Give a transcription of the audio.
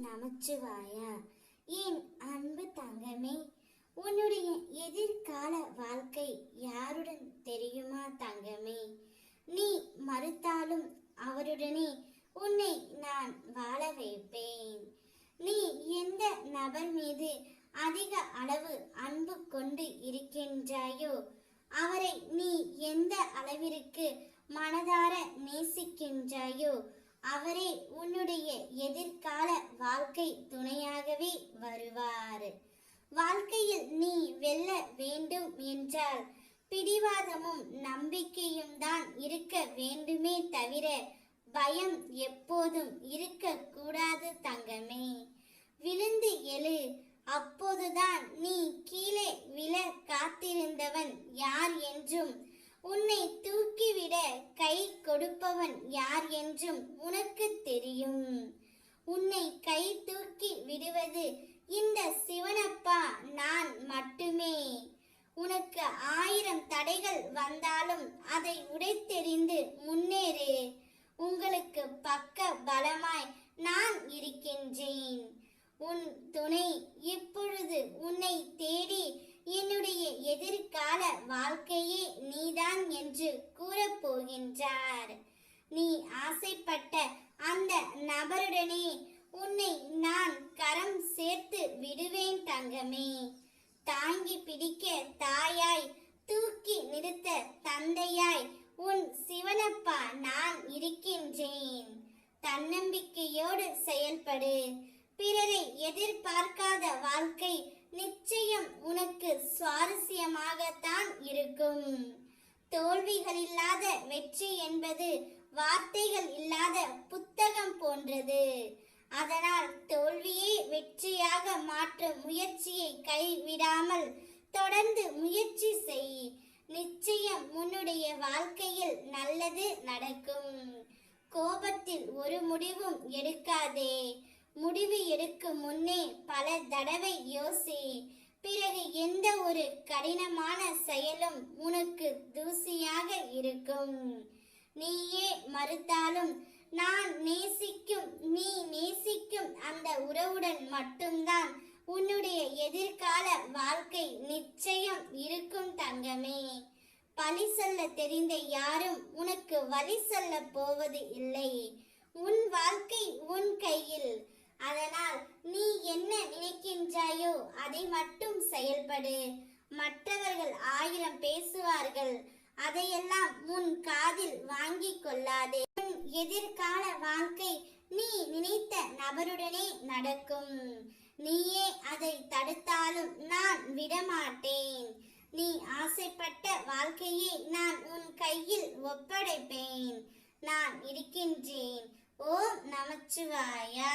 நமச்சிவாயா. என் அன்பு தங்கமே, உன்னுடைய எதிர்கால வாழ்க்கை யாருடன் தெரியுமா தங்கமே? நீ மறுத்தாலும் அவருடனே உன்னை நான் வாழ வைப்பேன். நீ எந்த நபர் மீது அதிக அளவு அன்பு கொண்டு இருக்கின்றாயோ அவரை நீ எந்த அளவிற்கு மனதார நேசிக்கின்றாயோ அவரே உன்னுடைய எதிர்கால வாழ்க்கை துணையாகவே வருவார். வாழ்க்கையில் நீ வெல்ல வேண்டும் என்றால் பிடிவாதமும் நம்பிக்கையும் தான் இருக்க வேண்டுமே தவிர பயம் எப்போதும் இருக்க கூடாது தங்கமே. விழுந்து எழு, அப்போதுதான் நீ கீழே விழ காத்திருந்தவன் யார் என்றும் உன்னை தூக்கிவிட கை கொடுப்பவன் யார் என்றும் உனக்கு தெரியும். உன்னை கை தூக்கி விடுவது இந்த சிவனப்பா நான் மட்டுமே. உனக்கு 1000 தடைகள் வந்தாலும் அதை உடைத்தெறிந்து முன்னேறு. உங்களுக்கு பக்க பலமாய் நான் இருக்கின்றேன். உன் துணை இப்பொழுது உன்னை தேடி என்னுடைய எதிர்கால வாழ்க்கையே நீதான் என்று கூறப்போகின்றார். நீ ஆசைப்பட்ட அந்த நபருடனே உன்னை நான் கரம் சேர்த்து விடுவேன் தங்கமே. தாங்கி பிடிக்க தாயாய், தூக்கி நிறுத்த தந்தையாய் உன் சிவனப்பா நான் இருக்கின்றேன். தன்னம்பிக்கையோடு செயல்படு. பிறரை எதிர்பார்க்காத வாழ்க்கை நிச்சயம் உனக்கு சுவாரஸ்யமாகத்தான் இருக்கும். தோல்விகள் இல்லாத வெற்றி என்பது வார்த்தைகள் இல்லாத புத்தகம் போன்றது. அதனால் தோல்வியை வெற்றியாக மாற்றும் முயற்சியை கைவிடாமல் தொடர்ந்து முயற்சி செய். நிச்சயம் உன்னுடைய வாழ்க்கையில் நல்லது நடக்கும். கோபத்தில் ஒரு முடிவும் எடுக்காதே. முடிவு எடுக்கும் முன்னே பல தடவை யோசி. பிறகு எந்த ஒரு கடினமான செயலும் உனக்கு தூசியாக இருக்கும். நீயே மறுத்தாலும் நான் நேசிக்கும், நீ நேசிக்கும் அந்த உறவுடன் மட்டும்தான் உன்னுடைய எதிர்கால வாழ்க்கை நிச்சயம் இருக்கும் தங்கமே. பழி சொல்ல தெரிந்த யாரும் உனக்கு வழி சொல்ல போவது இல்லை. உன் வாழ்க்கை உன் கையில். அதனால் நீ என்ன நினைக்கின்றாயோ அதை மட்டும் செயல்படு. மற்றவர்கள் 1000 பேசுவார்கள், அதையெல்லாம் உன் காதில் வாங்கிக் கொள்ளாதே. உன் எதிர்கால வாழ்க்கை நீ நினைத்த நபருடனே நடக்கும். நீயே அதை தடுத்தாலும் நான் விடமாட்டேன். நீ ஆசைப்பட்ட வாழ்க்கையை நான் உன் கையில் ஒப்படைப்பேன். நான் இருக்கின்றேன். ஓம் நமச்சிவாயா.